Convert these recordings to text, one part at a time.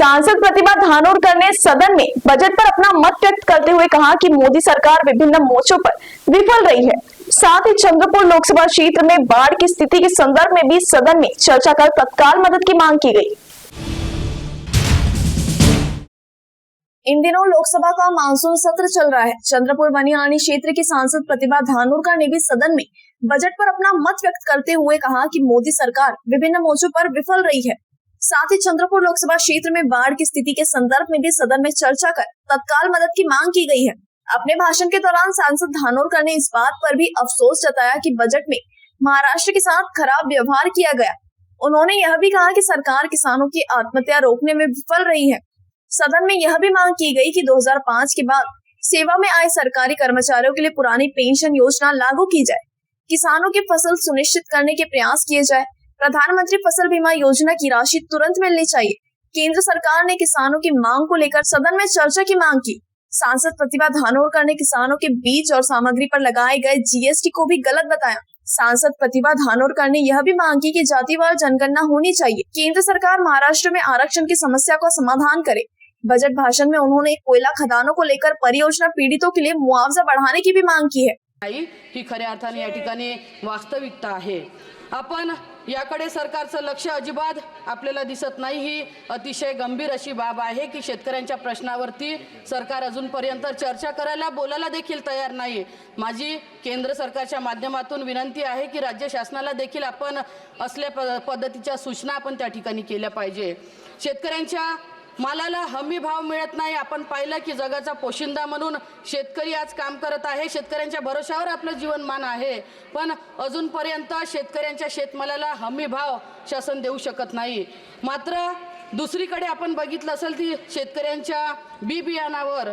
सांसद प्रतिभा धानोरकर ने सदन में बजट पर अपना मत व्यक्त करते हुए कहा कि मोदी सरकार विभिन्न मोर्चों पर विफल रही है। साथ ही चंद्रपुर लोकसभा क्षेत्र में बाढ़ की स्थिति के संदर्भ में भी सदन में चर्चा कर तत्काल मदद की मांग की गई। इन दिनों लोकसभा का मानसून सत्र चल रहा है। चंद्रपुर बनियानी क्षेत्र की सांसद प्रतिभा धानोरकर ने भी सदन में बजट पर अपना मत व्यक्त करते हुए कहा कि मोदी सरकार विभिन्न मोर्चों पर विफल रही है। साथ ही चंद्रपुर लोकसभा क्षेत्र में बाढ़ की स्थिति के संदर्भ में भी सदन में चर्चा कर तत्काल मदद की मांग की गई है। अपने भाषण के दौरान सांसद धानोरकर ने इस बात पर भी अफसोस जताया कि बजट में महाराष्ट्र के साथ खराब व्यवहार किया गया। उन्होंने यह भी कहा कि सरकार किसानों की आत्महत्या रोकने में विफल रही है। सदन में यह भी मांग की गई कि 2005 के बाद सेवा में आए सरकारी कर्मचारियों के लिए पुरानी पेंशन योजना लागू की जाए, किसानों की फसल सुनिश्चित करने के प्रयास किए जाए, प्रधानमंत्री फसल बीमा योजना की राशि तुरंत मिलनी चाहिए। केंद्र सरकार ने किसानों की मांग को लेकर सदन में चर्चा की मांग की। सांसद प्रतिभा धानोरकर ने किसानों के बीज और सामग्री पर लगाए गए जीएसटी को भी गलत बताया। सांसद प्रतिभा धानोरकर ने यह भी मांग की कि जातिवार जनगणना होनी चाहिए। केंद्र सरकार महाराष्ट्र में आरक्षण की समस्या का समाधान करे। बजट भाषण में उन्होंने कोयला खदानों को लेकर परियोजना पीड़ितों के लिए मुआवजा बढ़ाने की भी मांग की है। ही खऱ्या अर्थाने या ठिकाणी वास्तविकता आहे। आपण याकडे सरकारचं लक्ष अजिबात आपल्याला दिसत नाही। ही अतिशय गंभीर अशी बाब आहे की शेतकऱ्यांच्या प्रश्नावरती सरकार अजूनपर्यंत चर्चा करायला बोलायला देखील तयार नाही। माझी केंद्र सरकारच्या माध्यमातून विनंती आहे की राज्य शासनाला देखील आपण असल्या पद्धतीच्या सूचना आपण त्या ठिकाणी केल्या पाहिजे। शेतकऱ्यांच्या मालाला हमी भाव मिळत नाही। आपण पाहिलं की जगाचा पोशिंदा म्हणून शेतकरी आज काम करत आहे। शेतकऱ्यांच्या भरोशावर आपलं जीवनमान आहे, पण अजूनपर्यंत शेतकऱ्यांच्या शेतमालाला हमी भाव शासन देऊ शकत नाही। मात्र दुसरीकडे आपण बघितलं असेल की शेतकऱ्यांच्या बी बियाणावर,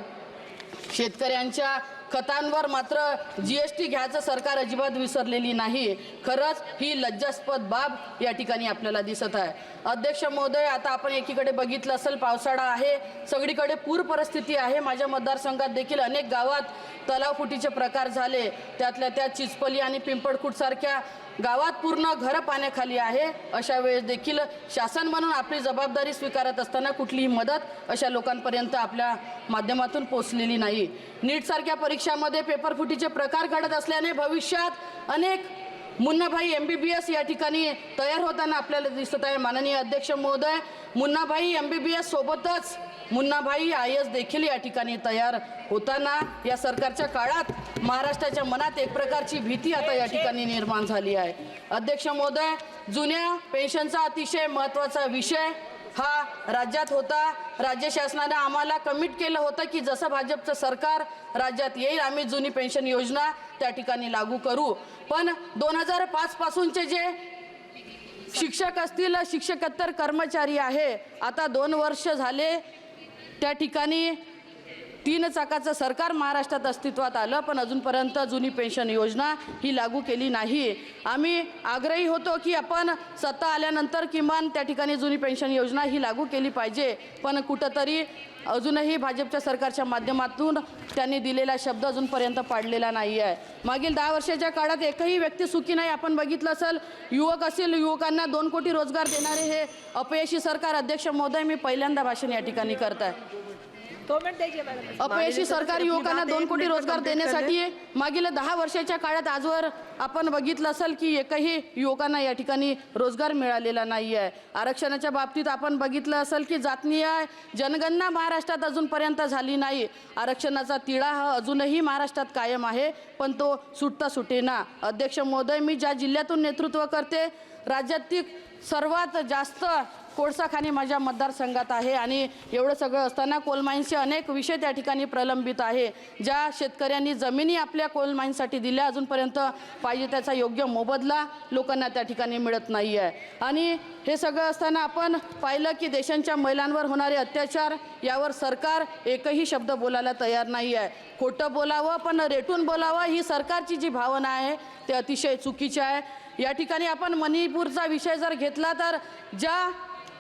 शेतकऱ्यांच्या खतांवर मात्र जीएसटी घ्यायचं सरकार अजिबात विसरलेली नाही। खरंच ही लज्जास्पद बाब या ठिकाणी आपल्याला दिसत आहे। अध्यक्ष महोदय, आता आपण एकीकडे बघितलं असेल पावसाळा आहे, सगळीकडे पूर परिस्थिती आहे। माझ्या मतदारसंघात देखील अनेक गावात तलाव फुटीचे प्रकार झाले, त्यातल्या त्यात चिचपली आणि पिंपळखुट सारख्या गावात पूर्ण घर पाण्याखाली आहे। अशा वेळेस देखील शासन म्हणून आपली जबाबदारी स्वीकारत असताना कुठलीही मदत अशा लोकांपर्यंत आपल्या माध्यमातून पोहोचलेली नाही। नीट सारख्या परीक्षामध्ये पेपर फुटीचे प्रकार घडत असल्याने भविष्यात अनेक मुन्नाभाई MBBS या ठिकाणी तयार होताना आपल्याला दिसत आहे। माननीय अध्यक्ष महोदय, मुन्नाभाई MBBS सोबतच मुन्नाभाई IAS देखील या ठिकाणी तयार होताना या सरकारच्या काळात महाराष्ट्राच्या मनात एक प्रकारची भीती आता या ठिकाणी निर्माण झाली आहे। अध्यक्ष महोदय, जुन्या पेन्शनचा अतिशय महत्त्वाचा विषय हा राज्यात होता। राज्य शासनाने आम्हाला कमिट केलं होतं की जसं भाजपचं सरकार राज्यात येईल आम्ही जुनी पेन्शन योजना त्या ठिकाणी लागू करू। पण 2005 पासूनचे जे शिक्षक असतील, शिक्षकेतर कर्मचारी आहे, आता 2 वर्ष झाले त्या ठिकाणी 3 चाकाचं सरकार महाराष्ट्रात अस्तित्वात आलं, पण अजूनपर्यंत जुनी पेन्शन योजना ही लागू केली नाही। आम्ही आग्रही होतो की आपण सत्ता आल्यानंतर किमान त्या ठिकाणी जुनी पेन्शन योजना ही लागू केली पाहिजे, पण कुठंतरी अजूनही भाजपच्या सरकारच्या माध्यमातून त्यांनी दिलेला शब्द अजूनपर्यंत पाळलेला नाही आहे। मागील 10 वर्षाच्या काळात एकही व्यक्ती सुखी नाही। आपण बघितलं असेल, युवक असतील, युवकांना 2 कोटी रोजगार देणारे हे अपयशी सरकार। अध्यक्ष महोदय, मी पहिल्यांदा भाषण या ठिकाणी करत आहे। अपयशी सरकार युवकांना 2 कोटी रोजगार देण्यासाठी मागील 10 वर्षाच्या काळात आजवर आपण बघितलं असेल की एकही युवकांना या ठिकाणी रोजगार मिळालेला नाही आहे। आरक्षणाच्या बाबतीत आपण बघितलं असेल की जातीय जनगणना महाराष्ट्रात अजूनपर्यंत झाली नाही। आरक्षणाचा तिढा हा अजूनही महाराष्ट्रात कायम आहे, पण तो सुटता सुटेना। अध्यक्ष महोदय, मी ज्या जिल्ह्यातून नेतृत्व करते, राज्यातील सर्वात जास्त कोळसा खाणी माझ्या मतदारसंघात आहे आणि एवढं सगळं असताना कोल माइन्सचे अनेक विषय त्या ठिकाणी प्रलंबित आहे। ज्या शेतकऱ्यांनी जमिनी आपल्या कोल माइन्ससाठी दिल्या, अजूनपर्यंत पाहिजे त्याचा योग्य मोबदला लोकांना त्या ठिकाणी मिळत नाही आहे। आणि हे सगळं असताना आपण पाहिलं की देशांच्या महिलांवर होणारे अत्याचार यावर सरकार एकही शब्द बोलायला तयार नाही आहे। खोटं बोलावं पण रेटून बोलावं ही सरकारची जी भावना आहे ते अतिशय चुकीची आहे। या ठिकाणी आपण मणिपूरचा विषय जर घेतला तर ज्या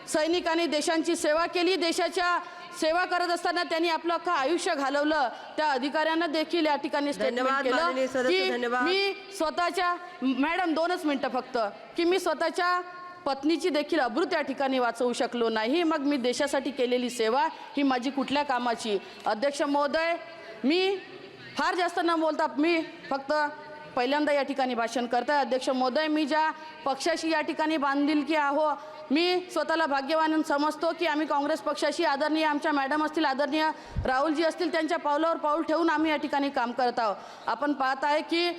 सैनिकांनी देशांची सेवा केली, देशाच्या सेवा करत असताना त्यांनी आपलं अख्खं आयुष्य घालवलं, त्या अधिकाऱ्यांना देखील या ठिकाणी स्टेटमेंट केलं की मी स्वतःच्या, मॅडम 2च मिनिटं फक्त, की मी स्वतःच्या पत्नीची देखील अब्रू त्या ठिकाणी वाचवू शकलो नाही, मग मी देशासाठी केलेली सेवा ही माझी कुठल्या कामाची? अध्यक्ष महोदय, मी फार जास्त न बोलता मी फक्त पहिल्यांदा या ठिकाणी भाषण करत आहे. अध्यक्ष महोदय, मी ज्या पक्षाशी या ठिकाणी बांधिलकी आहो, मी स्वतःला भाग्यवान समजतो की आम्ही काँग्रेस पक्षाशी आदरणीय आमच्या मॅडम असतील, आदरणीय राहुलजी असतील, त्यांच्या पावलावर पाऊल ठेवून आम्ही या ठिकाणी काम करत आहोत. आपण पाहत आहे की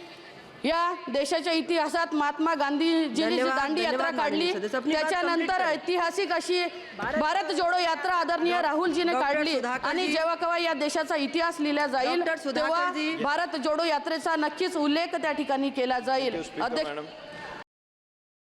या देशाच्या इतिहासात महात्मा गांधीजींनी जी दांडी यात्रा काढली, त्याच्यानंतर ऐतिहासिक अशी भारत जोडो यात्रा आदरणीय राहुलजीने काढली आणि जेव्हा केव्हा या देशाचा इतिहास लिहिला जाईल तेव्हा भारत जोडो यात्रेचा नक्कीच उल्लेख त्या ठिकाणी केला जाईल. अध्यक्ष